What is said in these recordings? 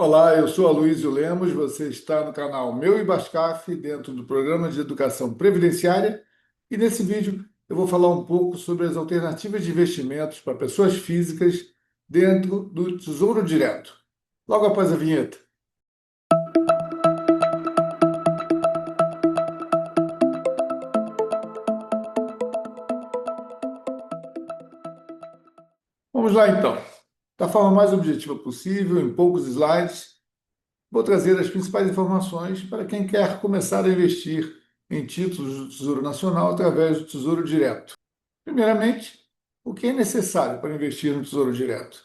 Olá, eu sou Aloysio Lemos, você está no canal Meu Ibascaf, dentro do programa de educação previdenciária, e nesse vídeo eu vou falar um pouco sobre as alternativas de investimentos para pessoas físicas dentro do Tesouro Direto. Logo após a vinheta. Vamos lá então. Da forma mais objetiva possível, em poucos slides, vou trazer as principais informações para quem quer começar a investir em títulos do Tesouro Nacional através do Tesouro Direto. Primeiramente, o que é necessário para investir no Tesouro Direto?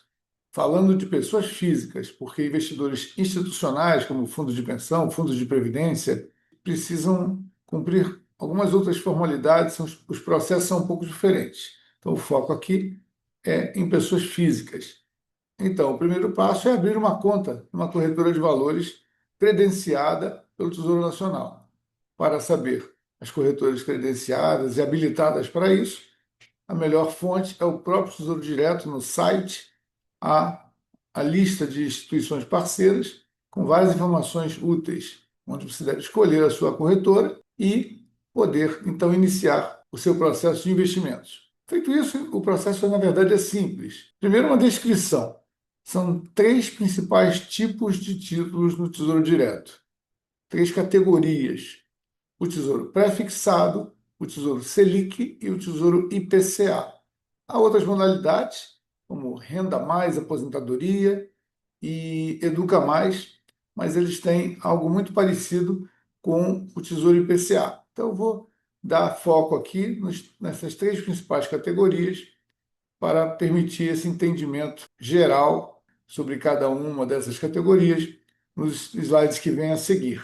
Falando de pessoas físicas, porque investidores institucionais, como fundos de pensão, fundos de previdência, precisam cumprir algumas outras formalidades, os processos são um pouco diferentes. Então, o foco aqui é em pessoas físicas. Então, o primeiro passo é abrir uma conta numa corretora de valores credenciada pelo Tesouro Nacional. Para saber as corretoras credenciadas e habilitadas para isso, a melhor fonte é o próprio Tesouro Direto no site, há a lista de instituições parceiras com várias informações úteis, onde você deve escolher a sua corretora e poder, então, iniciar o seu processo de investimentos. Feito isso, o processo, na verdade, é simples. Primeiro, uma descrição. São três principais tipos de títulos no Tesouro Direto. Três categorias: o Tesouro Pré-fixado, o Tesouro Selic e o Tesouro IPCA. Há outras modalidades, como Renda Mais, Aposentadoria e Educa Mais, mas eles têm algo muito parecido com o Tesouro IPCA. Então, eu vou dar foco aqui nessas três principais categorias para permitir esse entendimento geral sobre cada uma dessas categorias nos slides que vêm a seguir.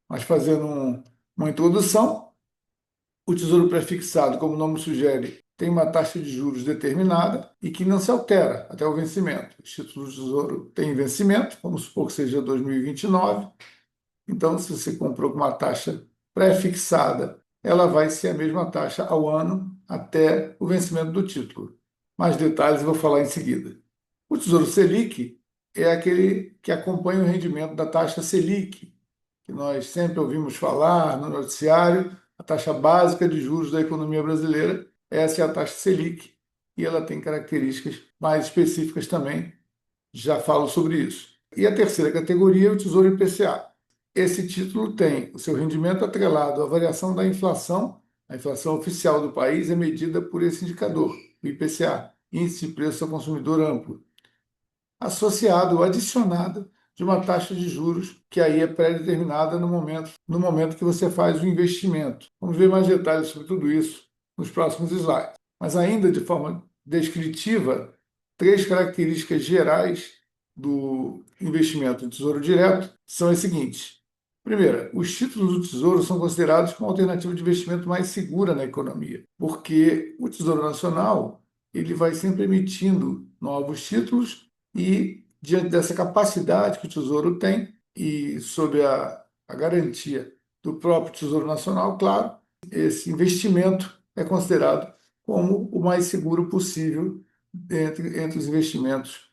Mas fazendo uma introdução, o Tesouro Prefixado, como o nome sugere, tem uma taxa de juros determinada e que não se altera até o vencimento. Os títulos do Tesouro têm vencimento, vamos supor que seja 2029. Então, se você comprou com uma taxa pré-fixada, ela vai ser a mesma taxa ao ano até o vencimento do título. Mais detalhes eu vou falar em seguida. O Tesouro Selic é aquele que acompanha o rendimento da taxa Selic, que nós sempre ouvimos falar no noticiário, a taxa básica de juros da economia brasileira. Essa é a taxa Selic e ela tem características mais específicas também, já falo sobre isso. E a terceira categoria é o Tesouro IPCA. Esse título tem o seu rendimento atrelado à variação da inflação. A inflação oficial do país é medida por esse indicador, o IPCA, Índice de Preço ao Consumidor Amplo, associado ou adicionado de uma taxa de juros que aí é pré-determinada no momento que você faz o investimento. Vamos ver mais detalhes sobre tudo isso nos próximos slides. Mas ainda de forma descritiva, três características gerais do investimento em Tesouro Direto são as seguintes. Primeira, os títulos do Tesouro são considerados como alternativa de investimento mais segura na economia, porque o Tesouro Nacional ele vai sempre emitindo novos títulos e, diante dessa capacidade que o Tesouro tem, e sob a garantia do próprio Tesouro Nacional, claro, esse investimento é considerado como o mais seguro possível entre os investimentos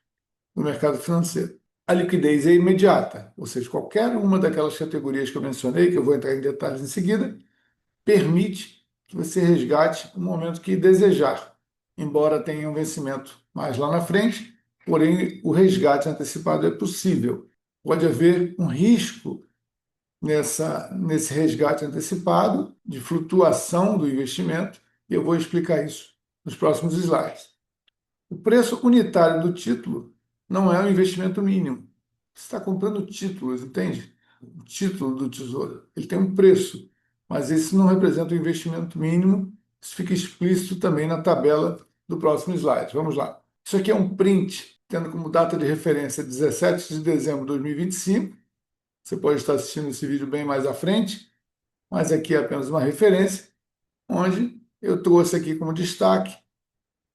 no mercado financeiro. A liquidez é imediata, ou seja, qualquer uma daquelas categorias que eu mencionei, que eu vou entrar em detalhes em seguida, permite que você resgate no momento que desejar, embora tenha um vencimento mais lá na frente, porém o resgate antecipado é possível. Pode haver um risco nesse resgate antecipado de flutuação do investimento, e eu vou explicar isso nos próximos slides. O preço unitário do título não é um investimento mínimo. Você está comprando títulos, entende? O título do Tesouro, ele tem um preço, mas esse não representa um investimento mínimo. Isso fica explícito também na tabela do próximo slide. Vamos lá. Isso aqui é um print, tendo como data de referência 17 de dezembro de 2025. Você pode estar assistindo esse vídeo bem mais à frente, mas aqui é apenas uma referência, onde eu trouxe aqui como destaque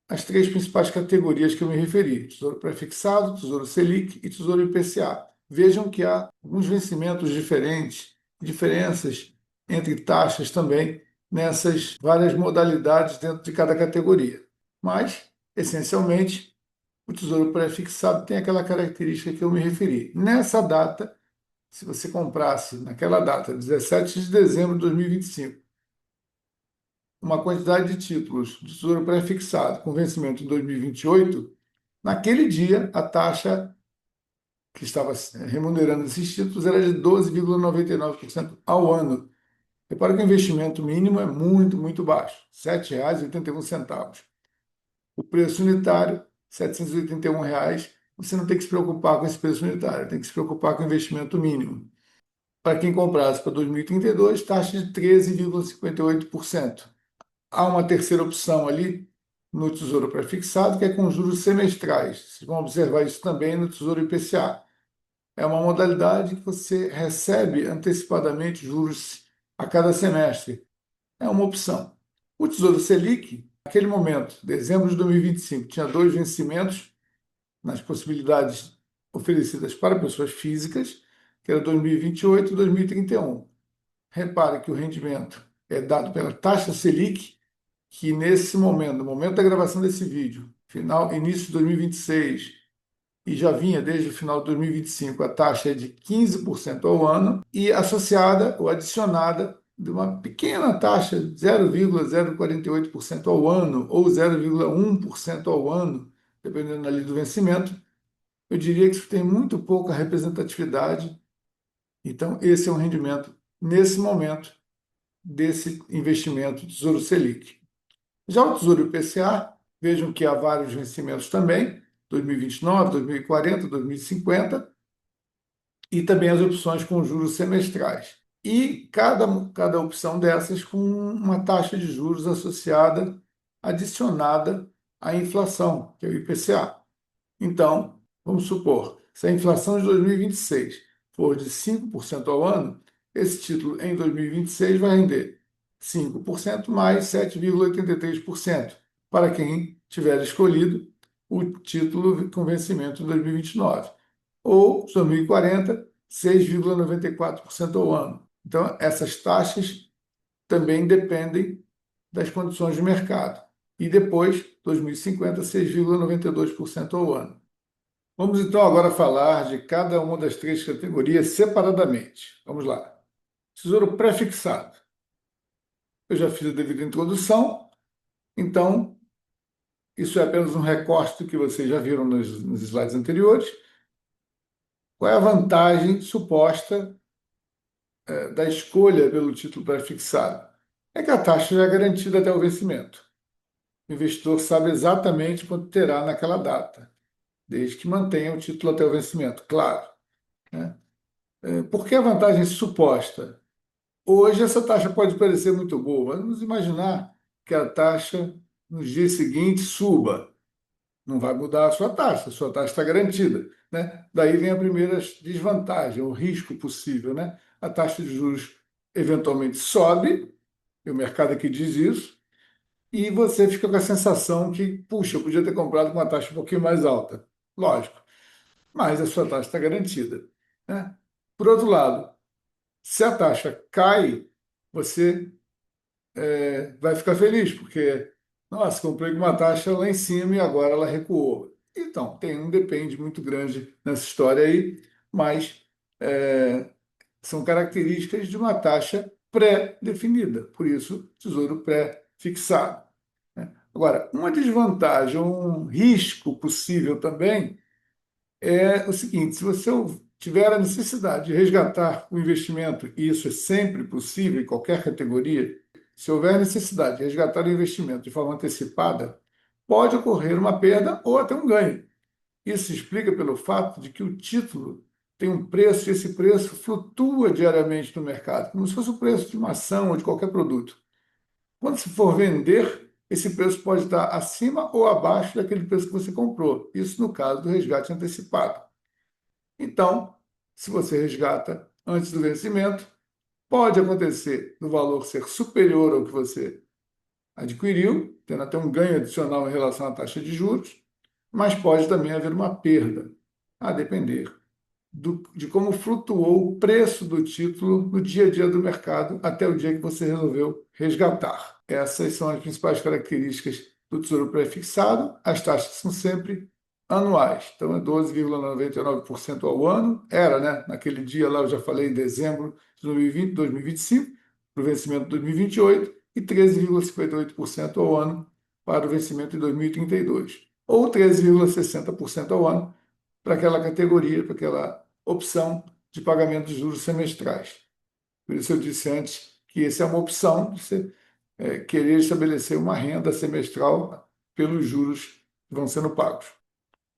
as três principais categorias que eu me referi: Tesouro Prefixado, Tesouro Selic e Tesouro IPCA. Vejam que há alguns vencimentos diferentes, diferenças entre taxas também nessas várias modalidades dentro de cada categoria. Mas, essencialmente, O Tesouro Pré-fixado tem aquela característica que eu me referi. Nessa data, se você comprasse naquela data, 17 de dezembro de 2025, uma quantidade de títulos de Tesouro Pré-fixado com vencimento em 2028, naquele dia a taxa que estava remunerando esses títulos era de 12,99% ao ano. Repara que o investimento mínimo é muito, muito baixo, R$ 7,81. O preço unitário, R$ 781. Você não tem que se preocupar com esse preço unitário, tem que se preocupar com o investimento mínimo. Para quem comprasse para 2032, taxa de 13,58%. Há uma terceira opção ali no Tesouro Prefixado, que é com juros semestrais. Vocês vão observar isso também no Tesouro IPCA. É uma modalidade que você recebe antecipadamente juros a cada semestre. É uma opção. O Tesouro Selic, naquele momento, dezembro de 2025, tinha dois vencimentos nas possibilidades oferecidas para pessoas físicas, que era 2028 e 2031. Repare que o rendimento é dado pela taxa Selic, que nesse momento, no momento da gravação desse vídeo, início de 2026, e já vinha desde o final de 2025, a taxa é de 15% ao ano, e associada ou adicionada de uma pequena taxa, 0,048% ao ano, ou 0,1% ao ano, dependendo ali do vencimento. Eu diria que isso tem muito pouca representatividade. Então, esse é um rendimento, nesse momento, desse investimento Tesouro Selic. Já o Tesouro IPCA, vejam que há vários vencimentos também, 2029, 2040, 2050, e também as opções com juros semestrais. E cada opção dessas com uma taxa de juros associada, adicionada à inflação, que é o IPCA. Então, vamos supor, se a inflação de 2026 for de 5% ao ano, esse título em 2026 vai render 5% mais 7,83% para quem tiver escolhido o título com vencimento em 2029. Ou 2040, 6,94% ao ano. Então, essas taxas também dependem das condições de mercado. E depois, 2050, 6,92% ao ano. Vamos então agora falar de cada uma das três categorias separadamente. Vamos lá. Tesouro pré-fixado. Eu já fiz a devida introdução, então isso é apenas um recorte do que vocês já viram nos slides anteriores. Qual é a vantagem suposta da escolha pelo título pré-fixado? É que a taxa já é garantida até o vencimento. O investidor sabe exatamente quanto terá naquela data, desde que mantenha o título até o vencimento, claro, né? Por que a vantagem suposta? Hoje essa taxa pode parecer muito boa, mas vamos imaginar que a taxa nos dias seguintes suba. Não vai mudar a sua taxa está garantida, né? Daí vem a primeira desvantagem, o risco possível, né? A taxa de juros eventualmente sobe, e o mercado aqui diz isso, e você fica com a sensação que, puxa, eu podia ter comprado com uma taxa um pouquinho mais alta. Lógico, mas a sua taxa está garantida, né? Por outro lado, se a taxa cai, você vai ficar feliz, porque, nossa, comprei com uma taxa lá em cima e agora ela recuou. Então, tem um depende muito grande nessa história aí, mas é, são características de uma taxa pré-definida, por isso, tesouro pré-fixado, né? Agora, uma desvantagem, um risco possível também é o seguinte: se você tiver a necessidade de resgatar o investimento, e isso é sempre possível em qualquer categoria, se houver necessidade de resgatar o investimento de forma antecipada, pode ocorrer uma perda ou até um ganho. Isso se explica pelo fato de que o título tem um preço e esse preço flutua diariamente no mercado, como se fosse o preço de uma ação ou de qualquer produto. Quando se for vender, esse preço pode estar acima ou abaixo daquele preço que você comprou. Isso no caso do resgate antecipado. Então, se você resgata antes do vencimento, pode acontecer do valor ser superior ao que você adquiriu, tendo até um ganho adicional em relação à taxa de juros, mas pode também haver uma perda, a depender de como flutuou o preço do título no dia a dia do mercado até o dia que você resolveu resgatar. Essas são as principais características do tesouro pré-fixado. As taxas são sempre anuais. Então, é 12,99% ao ano. Era, né? Naquele dia lá, eu já falei, em dezembro de 2020, 2025, para o vencimento de 2028, e 13,58% ao ano para o vencimento de 2032. Ou 13,60% ao ano para aquela categoria, para aquela opção de pagamento de juros semestrais. Por isso eu disse antes que essa é uma opção de você querer estabelecer uma renda semestral pelos juros que vão sendo pagos.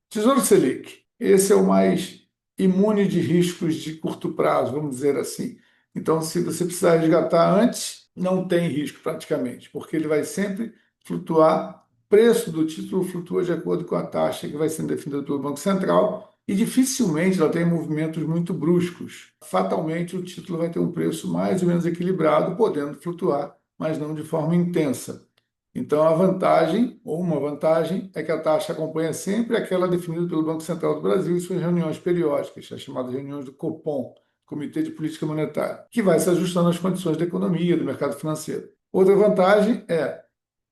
Tesouro Selic, esse é o mais imune de riscos de curto prazo, vamos dizer assim. Então, se você precisar resgatar antes, não tem risco praticamente, porque ele vai sempre flutuar. O preço do título flutua de acordo com a taxa que vai sendo definida pelo Banco Central e dificilmente ela tem movimentos muito bruscos. Fatalmente, o título vai ter um preço mais ou menos equilibrado, podendo flutuar, mas não de forma intensa. Então, a vantagem, ou uma vantagem, é que a taxa acompanha sempre aquela definida pelo Banco Central do Brasil em suas reuniões periódicas, as chamadas reuniões do Copom, Comitê de Política Monetária, que vai se ajustando às condições da economia, do mercado financeiro. Outra vantagem é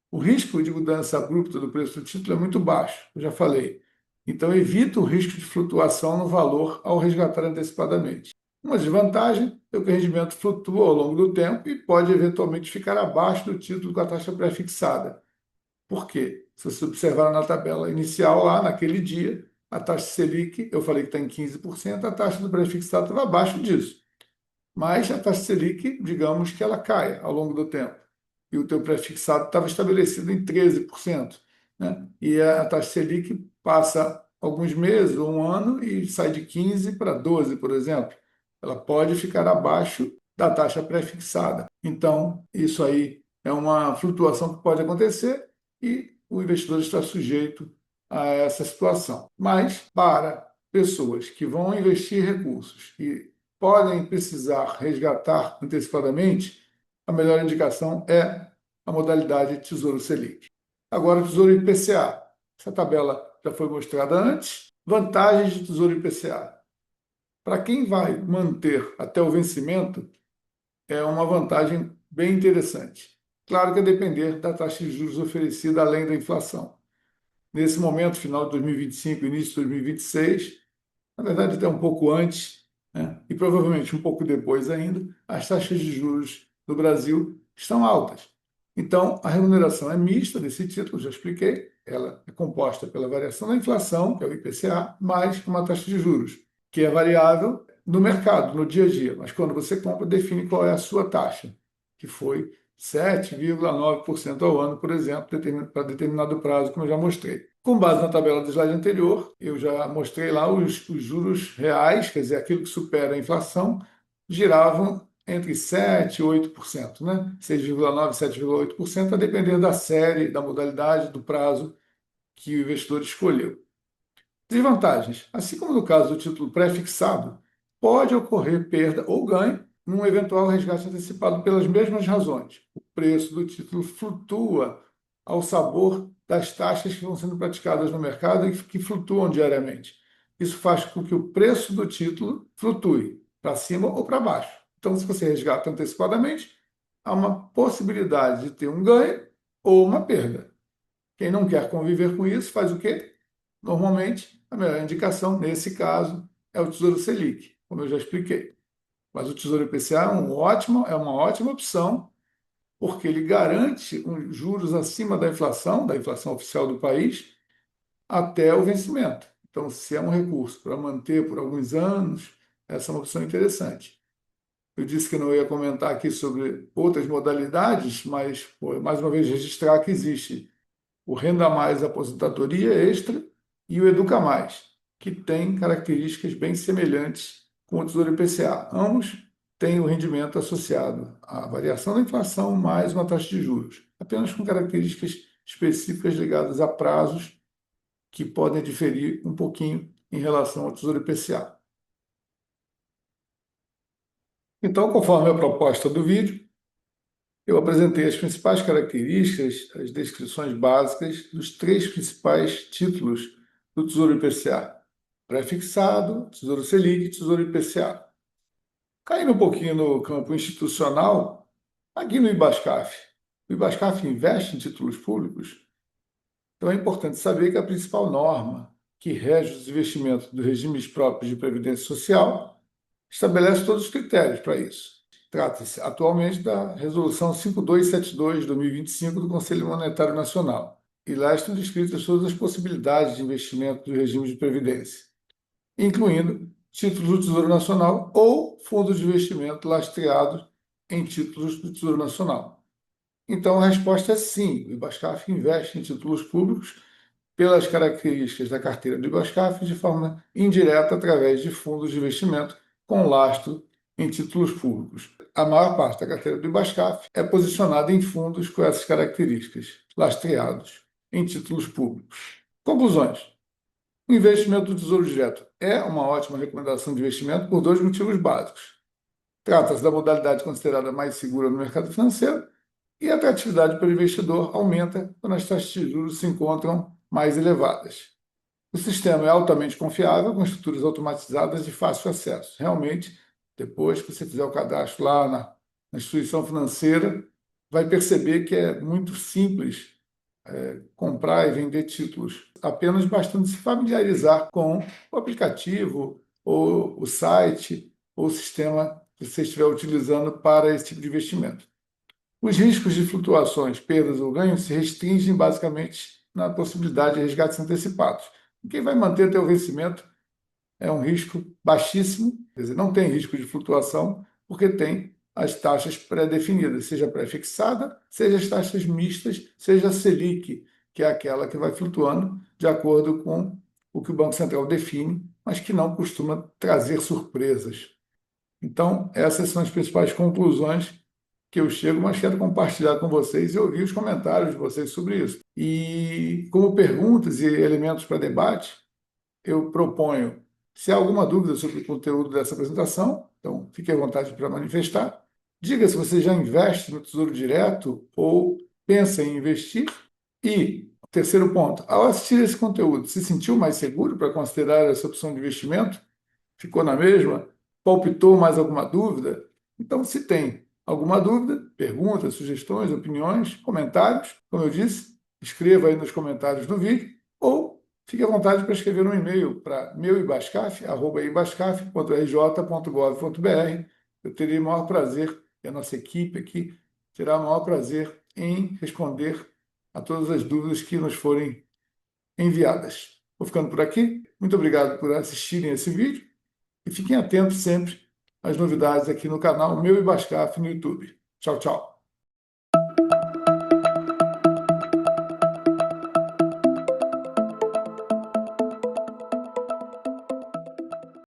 o risco de mudança abrupta do preço do título é muito baixo, eu já falei. Então, evita o risco de flutuação no valor ao resgatar antecipadamente. Uma desvantagem é que o rendimento flutua ao longo do tempo e pode eventualmente ficar abaixo do título com a taxa pré-fixada. Por quê? Se você observar na tabela inicial, lá naquele dia, a taxa Selic, eu falei que está em 15%, a taxa do pré-fixado estava abaixo disso. Mas a taxa Selic, digamos que ela caia ao longo do tempo. E o teu pré-fixado estava estabelecido em 13%, né? E a taxa Selic passa alguns meses, ou um ano, e sai de 15 para 12, por exemplo. Ela pode ficar abaixo da taxa pré-fixada. Então, isso aí é uma flutuação que pode acontecer e o investidor está sujeito a essa situação. Mas, para pessoas que vão investir recursos e podem precisar resgatar antecipadamente, a melhor indicação é a modalidade Tesouro Selic. Agora, Tesouro IPCA. Essa tabela já foi mostrada antes. Vantagens de Tesouro IPCA. Para quem vai manter até o vencimento, é uma vantagem bem interessante. Claro que a depender da taxa de juros oferecida além da inflação. Nesse momento, final de 2025, início de 2026, na verdade até um pouco antes, né? E provavelmente um pouco depois ainda, as taxas de juros do Brasil estão altas. Então, a remuneração é mista desse título, já expliquei, ela é composta pela variação da inflação, que é o IPCA, mais uma taxa de juros, que é variável no mercado, no dia a dia, mas quando você compra, define qual é a sua taxa, que foi 7,9% ao ano, por exemplo, para determinado prazo, como eu já mostrei. Com base na tabela do slide anterior, eu já mostrei lá os juros reais, quer dizer, aquilo que supera a inflação, giravam entre 7% e 8%, né? 6,9% e 7,8%, a depender da série, da modalidade, do prazo que o investidor escolheu. Desvantagens. Assim como no caso do título pré-fixado, pode ocorrer perda ou ganho num eventual resgate antecipado pelas mesmas razões. O preço do título flutua ao sabor das taxas que vão sendo praticadas no mercado e que flutuam diariamente. Isso faz com que o preço do título flutue para cima ou para baixo. Então, se você resgata antecipadamente, há uma possibilidade de ter um ganho ou uma perda. Quem não quer conviver com isso faz o quê? Normalmente, a melhor indicação, nesse caso, é o Tesouro Selic, como eu já expliquei. Mas o Tesouro IPCA é uma ótima opção, porque ele garante juros acima da inflação oficial do país, até o vencimento. Então, se é um recurso para manter por alguns anos, essa é uma opção interessante. Eu disse que não ia comentar aqui sobre outras modalidades, mas, mais uma vez, registrar que existe o Renda Mais Aposentadoria Extra e o Educa Mais, que têm características bem semelhantes com o Tesouro IPCA. Ambos têm o rendimento associado à variação da inflação mais uma taxa de juros, apenas com características específicas ligadas a prazos que podem diferir um pouquinho em relação ao Tesouro IPCA. Então, conforme a proposta do vídeo, eu apresentei as principais características, as descrições básicas dos três principais títulos do Tesouro IPCA: pré-fixado, Tesouro Selic e Tesouro IPCA. Caindo um pouquinho no campo institucional, aqui no IBASCAF. O IBASCAF investe em títulos públicos, então é importante saber que a principal norma que rege os investimentos dos regimes próprios de previdência social, estabelece todos os critérios para isso. Trata-se atualmente da Resolução 5272 de 2025 do Conselho Monetário Nacional, e lá estão descritas todas as possibilidades de investimento dos regimes de previdência, incluindo títulos do Tesouro Nacional ou fundos de investimento lastreados em títulos do Tesouro Nacional. Então, a resposta é sim, o Ibascaf investe em títulos públicos pelas características da carteira do Ibascaf de forma indireta através de fundos de investimento com lastro em títulos públicos. A maior parte da carteira do Ibascaf é posicionada em fundos com essas características, lastreados em títulos públicos. Conclusões. O investimento do Tesouro Direto é uma ótima recomendação de investimento por dois motivos básicos. Trata-se da modalidade considerada mais segura no mercado financeiro e a atratividade para o investidor aumenta quando as taxas de juros se encontram mais elevadas. O sistema é altamente confiável, com estruturas automatizadas de fácil acesso. Realmente, depois que você fizer o cadastro lá na instituição financeira, vai perceber que é muito simples comprar e vender títulos. Apenas bastante se familiarizar com o aplicativo, ou o site, ou o sistema que você estiver utilizando para esse tipo de investimento. Os riscos de flutuações, perdas ou ganhos se restringem basicamente na possibilidade de resgates antecipados. Quem vai manter até o vencimento é um risco baixíssimo, quer dizer, não tem risco de flutuação, porque tem as taxas pré-definidas, seja pré-fixada, seja as taxas mistas, seja a Selic, que é aquela que vai flutuando de acordo com o que o Banco Central define, mas que não costuma trazer surpresas. Então, essas são as principais conclusões que eu chego, mas quero compartilhar com vocês e ouvir os comentários de vocês sobre isso. E como perguntas e elementos para debate, eu proponho, se há alguma dúvida sobre o conteúdo dessa apresentação, então fique à vontade para manifestar. Diga se você já investe no Tesouro Direto ou pensa em investir. E, terceiro ponto, ao assistir esse conteúdo, se sentiu mais seguro para considerar essa opção de investimento? Ficou na mesma? Palpitou mais alguma dúvida? Então, se tem alguma dúvida, perguntas, sugestões, opiniões, comentários, como eu disse, escreva aí nos comentários do vídeo ou fique à vontade para escrever um e-mail para meuibascaf@ibascaf.rj.gov.br. Eu terei o maior prazer, e a nossa equipe aqui terá o maior prazer em responder a todas as dúvidas que nos forem enviadas. Vou ficando por aqui. Muito obrigado por assistirem esse vídeo e fiquem atentos sempre às novidades aqui no canal Meu Ibascaf no YouTube. Tchau, tchau.